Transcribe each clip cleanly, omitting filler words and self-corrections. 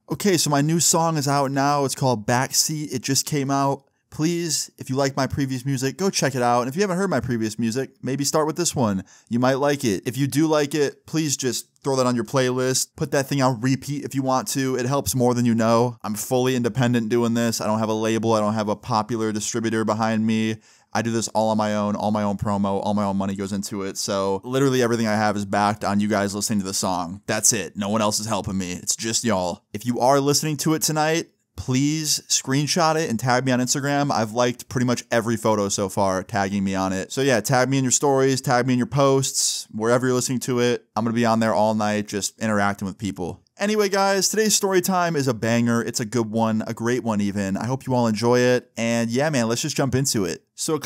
Okay, so my new song is out now. It's called Backseat. It just came out. Please, if you like my previous music, go check it out. And if you haven't heard my previous music, maybe start with this one. You might like it. If you do like it, please just throw that on your playlist. Put that thing on repeat if you want to. It helps more than you know. I'm fully independent doing this. I don't have a label. I don't have a popular distributor behind me. I do this all on my own promo, all my own money goes into it. So literally everything I have is backed on you guys listening to the song. That's it. No one else is helping me. It's just y'all. If you are listening to it tonight, please screenshot it and tag me on Instagram. I've liked pretty much every photo so far, tagging me on it. So yeah, tag me in your stories, tag me in your posts, wherever you're listening to it. I'm going to be on there all night, just interacting with people. Anyway, guys, today's story time is a banger. It's a good one, a great one even. I hope you all enjoy it. And yeah, man, let's just jump into it. So a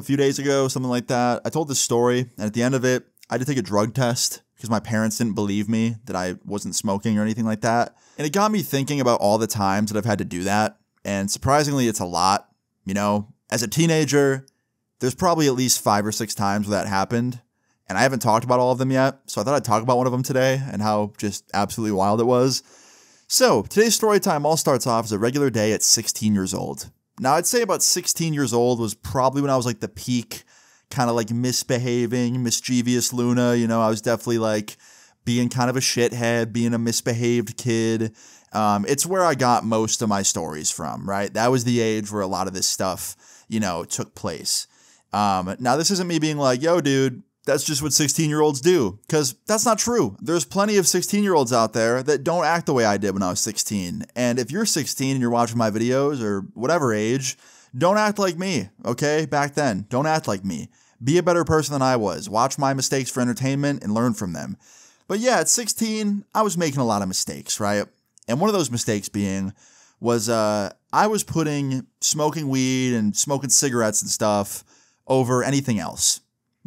few days ago, something like that, I told this story. And at the end of it, I had to take a drug test because my parents didn't believe me that I wasn't smoking or anything like that. And it got me thinking about all the times that I've had to do that. And surprisingly, it's a lot. You know, as a teenager, there's probably at least 5 or 6 times where that happened. And I haven't talked about all of them yet, so I thought I'd talk about one of them today and how just absolutely wild it was. So, today's story time all starts off as a regular day at 16 years old. Now, I'd say about 16 years old was probably when I was like the peak, kind of like misbehaving, mischievous Luna. You know, I was definitely like being kind of a shithead, being a misbehaved kid. It's where I got most of my stories from, right? That was the age where a lot of this stuff, you know, took place. Now, this isn't me being like, yo, dude, that's just what 16-year-olds do, because that's not true. There's plenty of 16-year-olds out there that don't act the way I did when I was 16. And if you're 16 and you're watching my videos or whatever age, don't act like me, okay? Back then, don't act like me. Be a better person than I was. Watch my mistakes for entertainment and learn from them. But yeah, at 16, I was making a lot of mistakes, right? And one of those mistakes was I was putting smoking weed and smoking cigarettes and stuff over anything else.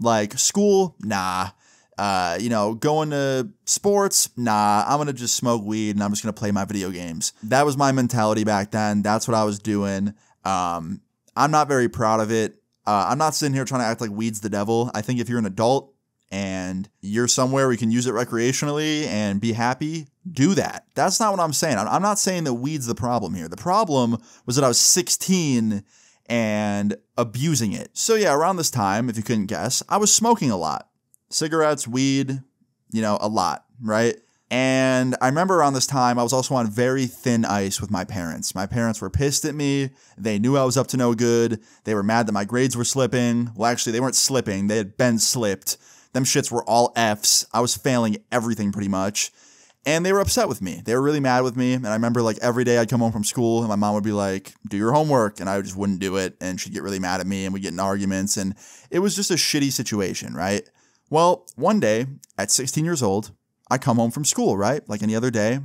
Like school, nah. Going to sports, nah. I'm going to just smoke weed and I'm just going to play my video games. That was my mentality back then. That's what I was doing. I'm not very proud of it. I'm not sitting here trying to act like weed's the devil. I think if you're an adult and you're somewhere where you can use it recreationally and be happy, do that. That's not what I'm saying. I'm not saying that weed's the problem here. The problem was that I was 16 and abusing it. So yeah, around this time, if you couldn't guess, I was smoking a lot. Cigarettes, weed, you know, a lot, right? And I remember around this time, I was also on very thin ice with my parents. My parents were pissed at me. They knew I was up to no good. They were mad that my grades were slipping. Well, actually, they weren't slipping. They had been slipped. Them shits were all Fs. I was failing everything pretty much. And they were upset with me. They were really mad with me. And I remember like every day I'd come home from school and my mom would be like, do your homework. And I just wouldn't do it. And she'd get really mad at me and we'd get in arguments. And it was just a shitty situation, right? Well, one day at 16 years old, I come home from school, right? Like any other day.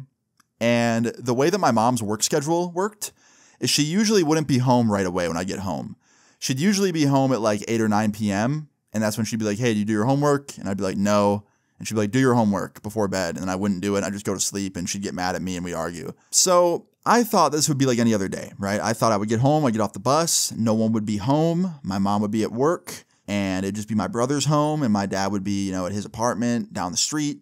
And the way that my mom's work schedule worked is she usually wouldn't be home right away when I get home. She'd usually be home at like 8 or 9 p.m. And that's when she'd be like, hey, do you do your homework? And I'd be like, no. And she'd be like, do your homework before bed. And then I wouldn't do it. I'd just go to sleep and she'd get mad at me and we'd argue. So I thought this would be like any other day, right? I thought I would get home, I'd get off the bus, no one would be home, my mom would be at work, and it'd just be my brother's home, and my dad would be, you know, at his apartment down the street,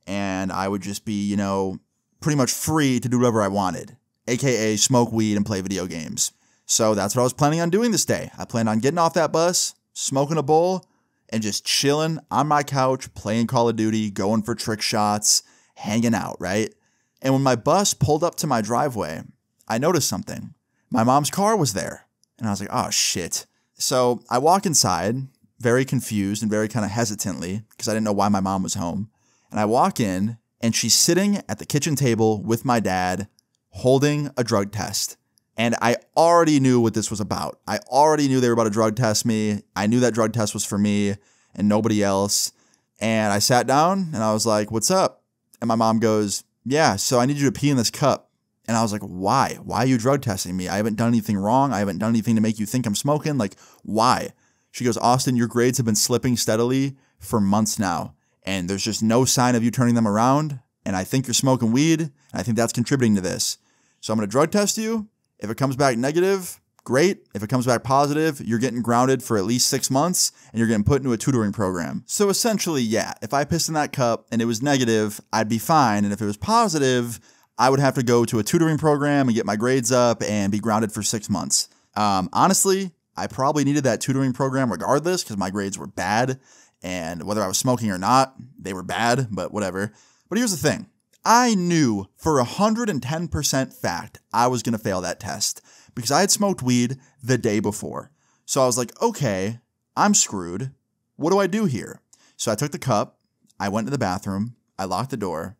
and I would just be, you know, pretty much free to do whatever I wanted, aka smoke weed and play video games. So that's what I was planning on doing this day. I planned on getting off that bus, smoking a bowl, and just chilling on my couch, playing Call of Duty, going for trick shots, hanging out, right? And when my bus pulled up to my driveway, I noticed something. My mom's car was there. And I was like, oh, shit. So I walk inside, very confused and very kind of hesitantly, because I didn't know why my mom was home. And I walk in, and she's sitting at the kitchen table with my dad, holding a drug test. And I already knew what this was about. I already knew they were about to drug test me. I knew that drug test was for me and nobody else. And I sat down and I was like, what's up? And my mom goes, yeah, so I need you to pee in this cup. And I was like, why? Why are you drug testing me? I haven't done anything wrong. I haven't done anything to make you think I'm smoking. Like, why? She goes, Austin, your grades have been slipping steadily for months now. And there's just no sign of you turning them around. And I think you're smoking weed. And I think that's contributing to this. So I'm going to drug test you. If it comes back negative, great. If it comes back positive, you're getting grounded for at least 6 months and you're getting put into a tutoring program. So essentially, yeah, if I pissed in that cup and it was negative, I'd be fine. And if it was positive, I would have to go to a tutoring program and get my grades up and be grounded for 6 months. Honestly, I probably needed that tutoring program regardless because my grades were bad. And whether I was smoking or not, they were bad, but whatever. But here's the thing. I knew for 110% fact I was going to fail that test because I had smoked weed the day before. So I was like, okay, I'm screwed. What do I do here? So I took the cup, I went to the bathroom, I locked the door,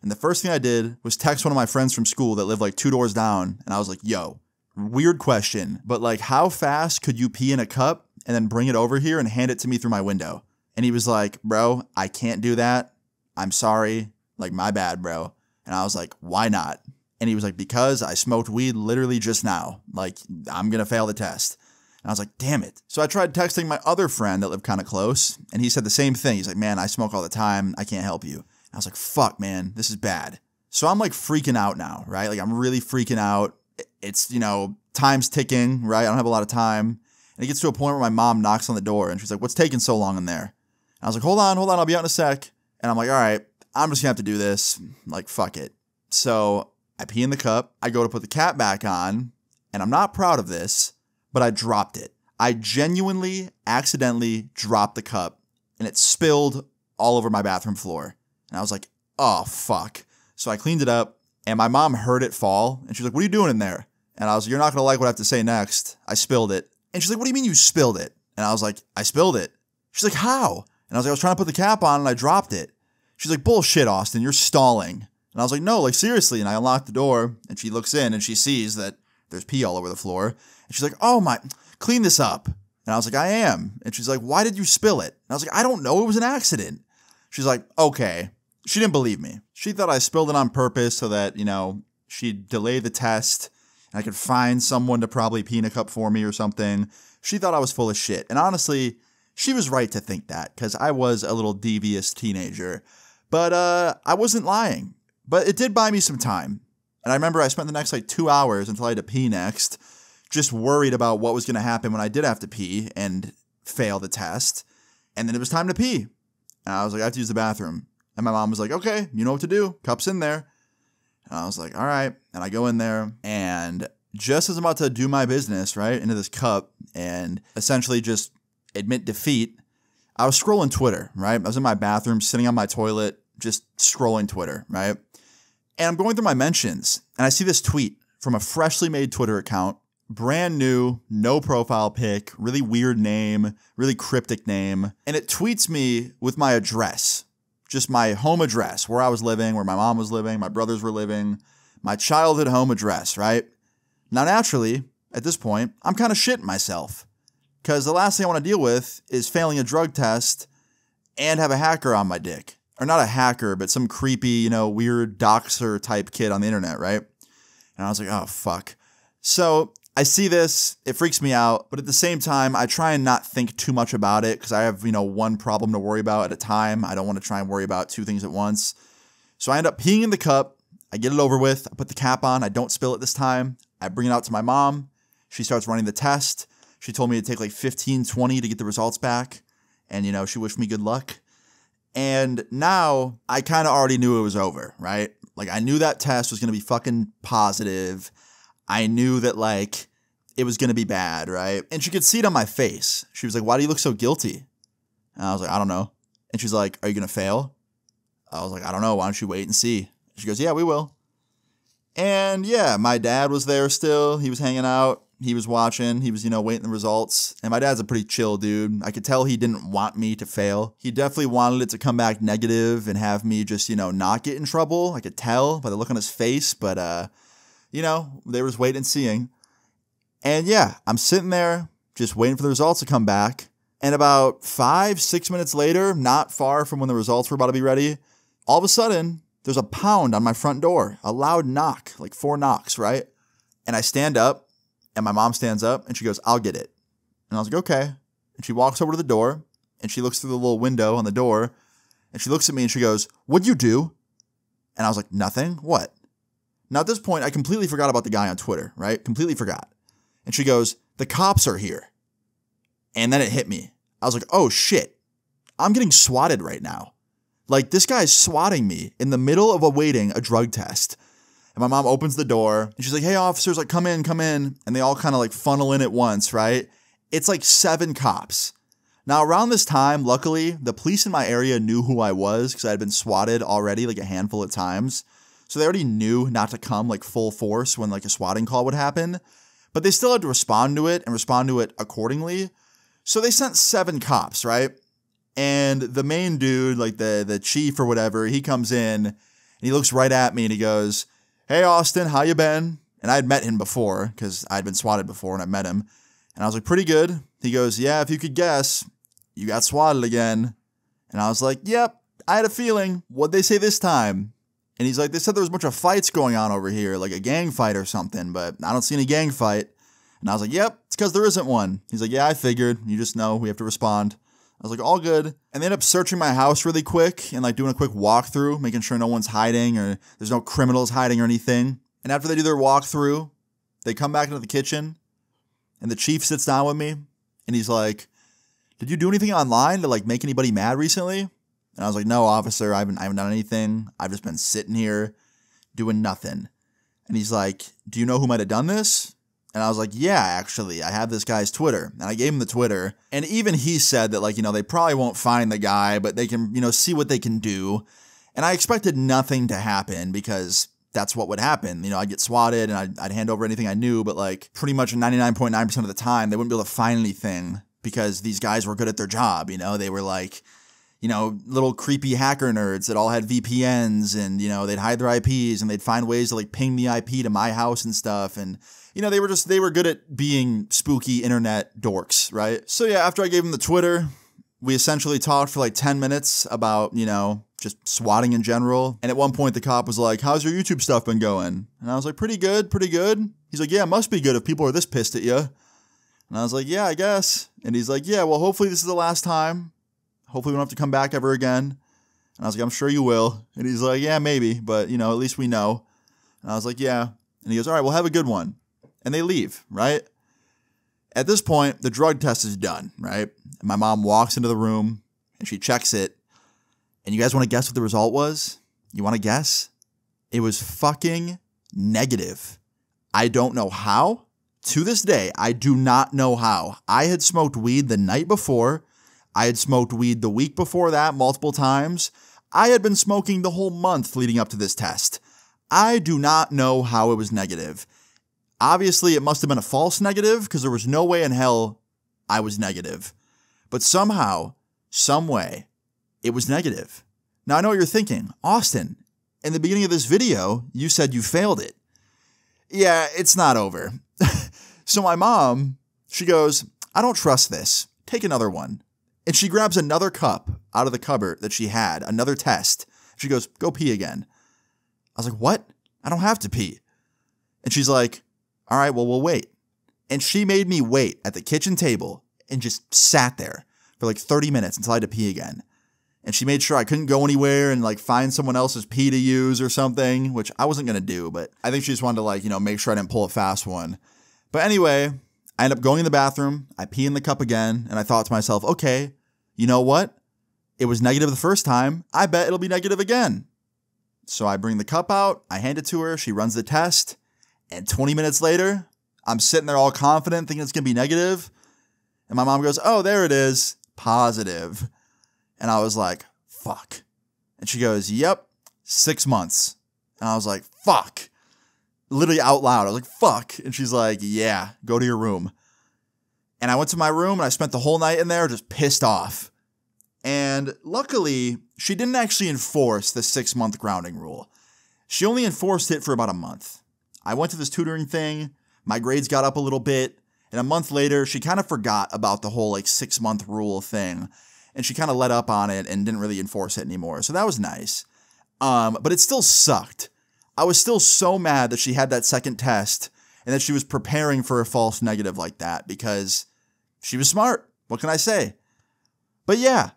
and the first thing I did was text one of my friends from school that lived like 2 doors down, and I was like, yo, weird question, but like how fast could you pee in a cup and then bring it over here and hand it to me through my window? And he was like, bro, I can't do that. I'm sorry. Like, my bad, bro. And I was like, why not? And he was like, because I smoked weed literally just now. Like, I'm going to fail the test. And I was like, damn it. So I tried texting my other friend that lived kind of close, and he said the same thing. He's like, man, I smoke all the time. I can't help you. And I was like, fuck, man, this is bad. So I'm like freaking out now, right? Like, I'm really freaking out. It's, time's ticking, right? I don't have a lot of time. And it gets to a point where my mom knocks on the door, and she's like, what's taking so long in there? And I was like, hold on, I'll be out in a sec. And I'm like, all right, I'm just gonna have to do this. Like, fuck it. So I pee in the cup. I go to put the cap back on, and I'm not proud of this, but I dropped it. I genuinely, accidentally dropped the cup, and it spilled all over my bathroom floor. And I was like, oh, fuck. So I cleaned it up, and my mom heard it fall, and she's like, what are you doing in there? And I was like, you're not gonna like what I have to say next. I spilled it. And she's like, what do you mean you spilled it? And I was like, I spilled it. She's like, how? And I was like, I was trying to put the cap on, and I dropped it. She's like, bullshit, Austin, you're stalling. And I was like, no, like, seriously. And I unlocked the door, and she looks in, and she sees that there's pee all over the floor. And she's like, oh my, clean this up. And I was like, I am. And she's like, why did you spill it? And I was like, I don't know, it was an accident. She's like, okay. She didn't believe me. She thought I spilled it on purpose so that, she'd delay the test, and I could find someone to probably pee in a cup for me or something. She thought I was full of shit. And honestly, she was right to think that, because I was a little devious teenager. But I wasn't lying. But it did buy me some time. And I remember I spent the next 2 hours until I had to pee next, just worried about what was going to happen when I did have to pee and fail the test. And then it was time to pee. And I was like, I have to use the bathroom. And my mom was like, okay, you know what to do. Cup's in there. And I was like, all right. And I go in there, and just as I'm about to do my business, right, into this cup and essentially just admit defeat, I was scrolling Twitter, right? I was in my bathroom, sitting on my toilet, just scrolling Twitter, right? And I'm going through my mentions, and I see this tweet from a freshly made Twitter account, brand new, no profile pic, really weird name, really cryptic name. And it tweets me with my address, just my home address, where I was living, where my mom was living, my brothers were living, my childhood home address, right? Now, naturally, at this point, I'm kind of shitting myself, because the last thing I want to deal with is failing a drug test and have a hacker on my dick. Or not a hacker, but some creepy, weird doxer type kid on the internet, right? And I was like, oh, fuck. So I see this, it freaks me out, but at the same time, I try and not think too much about it, because I have, one problem to worry about at a time. I don't want to try and worry about 2 things at once. So I end up peeing in the cup, I get it over with, I put the cap on, I don't spill it this time, I bring it out to my mom, she starts running the test. She told me to take 15, 20 to get the results back, and, she wished me good luck. And now I kind of already knew it was over, right? I knew that test was going to be fucking positive. I knew that it was going to be bad, right? And she could see it on my face. She was like, why do you look so guilty? And I was like, I don't know. And she's like, are you going to fail? I was like, I don't know. Why don't you wait and see? She goes, yeah, we will. And yeah, my dad was there still. He was hanging out. He was watching. He was, waiting the results. And my dad's a pretty chill dude. I could tell he didn't want me to fail. He definitely wanted it to come back negative and have me just, not get in trouble. I could tell by the look on his face. But, there was waiting and seeing. And yeah, I'm sitting there just waiting for the results to come back. And about 5-6 minutes later, not far from when the results were about to be ready, all of a sudden, there's a pound on my front door. A loud knock, 4 knocks, right? And I stand up. And my mom stands up, and she goes, I'll get it. And I was like, okay. And she walks over to the door, and she looks through the little window on the door, and she looks at me, and she goes, what'd you do? And I was like, nothing. What? Now, at this point, I completely forgot about the guy on Twitter, right? Completely forgot. And she goes, the cops are here. And then it hit me. I was like, oh, shit. I'm getting swatted right now. This guy's swatting me in the middle of awaiting a drug test. And my mom opens the door and she's like, hey, officers, like, come in, come in. And they all kind of like funnel in at once, right? It's like 7 cops. Now, around this time, luckily, the police in my area knew who I was because I had been swatted already like a handful of times. So they already knew not to come like full force when like a swatting call would happen. But they still had to respond to it and respond to it accordingly. So they sent 7 cops, right? And the main dude, like the chief or whatever, he comes in and he looks right at me and he goes, hey, Austin, how you been? And I had met him before because I'd been swatted before and I met him. And I was like, pretty good. He goes, yeah, if you could guess, you got swatted again. And I was like, yep, I had a feeling. What'd they say this time? And he's like, they said there was a bunch of fights going on over here, like a gang fight or something, but I don't see any gang fight. And I was like, yep, it's because there isn't one. He's like, yeah, I figured. You just know we have to respond. I was like, all good. And they ended up searching my house really quick and like doing a quick walkthrough, making sure no one's hiding or there's no criminals hiding or anything. And after they do their walkthrough, they come back into the kitchen and the chief sits down with me and he's like, did you do anything online to like make anybody mad recently? And I was like, no, officer, I haven't done anything. I've just been sitting here doing nothing. And he's like, do you know who might have done this? And I was like, yeah, actually, I have this guy's Twitter. And I gave him the Twitter. And even he said that, like, you know, they probably won't find the guy, but they can, you know, see what they can do. And I expected nothing to happen because that's what would happen. You know, I'd get swatted and I'd hand over anything I knew, but like pretty much 99.9% of the time, they wouldn't be able to find anything because these guys were good at their job. You know, they were like, you know, little creepy hacker nerds that all had VPNs and, you know, they'd hide their IPs and they'd find ways to like ping the IP to my house and stuff. And, you know, they were good at being spooky internet dorks, right? So yeah, after I gave him the Twitter, we essentially talked for like 10 minutes about, you know, just swatting in general. And at one point the cop was like, how's your YouTube stuff been going? And I was like, pretty good, pretty good. He's like, yeah, it must be good if people are this pissed at you. And I was like, yeah, I guess. And he's like, yeah, well, hopefully this is the last time. Hopefully we don't have to come back ever again. And I was like, I'm sure you will. And he's like, yeah, maybe, but, you know, at least we know. And I was like, yeah. And he goes, all right, well, have a good one. And they leave, right? At this point, the drug test is done, right? And my mom walks into the room and she checks it. And you guys want to guess what the result was? You want to guess? It was fucking negative. I don't know how. To this day, I do not know how. I had smoked weed the night before. I had smoked weed the week before that multiple times. I had been smoking the whole month leading up to this test. I do not know how it was negative. Obviously, it must have been a false negative because there was no way in hell I was negative. But somehow, some way, it was negative. Now, I know what you're thinking. Austin, in the beginning of this video, you said you failed it. Yeah, it's not over. So my mom, she goes, I don't trust this. Take another one. And she grabs another cup out of the cupboard that she had, another test. She goes, go pee again. I was like, what? I don't have to pee. And she's like, all right, well, we'll wait. And she made me wait at the kitchen table and just sat there for like 30 minutes until I had to pee again. And she made sure I couldn't go anywhere and like find someone else's pee to use or something, which I wasn't going to do, but I think she just wanted to like, you know, make sure I didn't pull a fast one. But anyway, I end up going in the bathroom, I pee in the cup again, and I thought to myself, okay, you know what? It was negative the first time. I bet it'll be negative again. So I bring the cup out, I hand it to her, she runs the test, and 20 minutes later, I'm sitting there all confident thinking it's going to be negative. And my mom goes, oh, there it is, positive. And I was like, fuck. And she goes, yep, 6 months. And I was like, fuck. Literally out loud. I was like, fuck. And she's like, yeah, go to your room. And I went to my room and I spent the whole night in there just pissed off. And luckily, she didn't actually enforce the 6-month grounding rule. She only enforced it for about a month. I went to this tutoring thing. My grades got up a little bit. And a month later, she kind of forgot about the whole like 6-month rule thing. And she kind of let up on it and didn't really enforce it anymore. So that was nice. But it still sucked. I was still so mad that she had that second test and that she was preparing for a false negative like that because she was smart. What can I say? But yeah,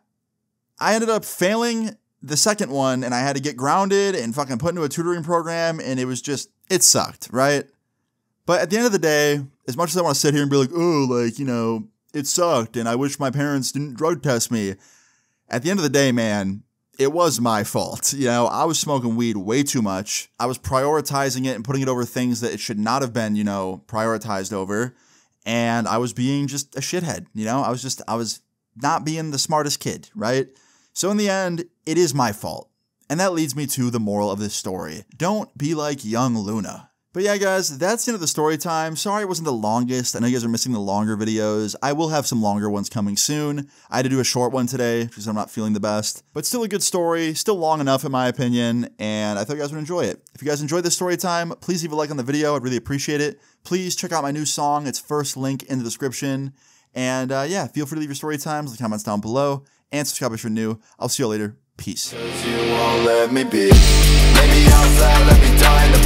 I ended up failing the second one and I had to get grounded and fucking put into a tutoring program and it was just, it sucked, right? But at the end of the day, as much as I want to sit here and be like, oh, like, you know, it sucked and I wish my parents didn't drug test me. At the end of the day, man, it was my fault. You know, I was smoking weed way too much. I was prioritizing it and putting it over things that it should not have been, you know, prioritized over. And I was being just a shithead, you know? I was not being the smartest kid, right? So in the end, it is my fault. And that leads me to the moral of this story. Don't be like young Luna. But yeah, guys, that's the end of the story time. Sorry it wasn't the longest. I know you guys are missing the longer videos. I will have some longer ones coming soon. I had to do a short one today because I'm not feeling the best. But still a good story, still long enough in my opinion, and I thought you guys would enjoy it. If you guys enjoyed this story time, please leave a like on the video. I'd really appreciate it. Please check out my new song. It's first link in the description. And yeah, feel free to leave your story times in the comments down below. And subscribe if you're new. I'll see you later. Peace. 'Cause you won't let me be. Maybe outside, let me die.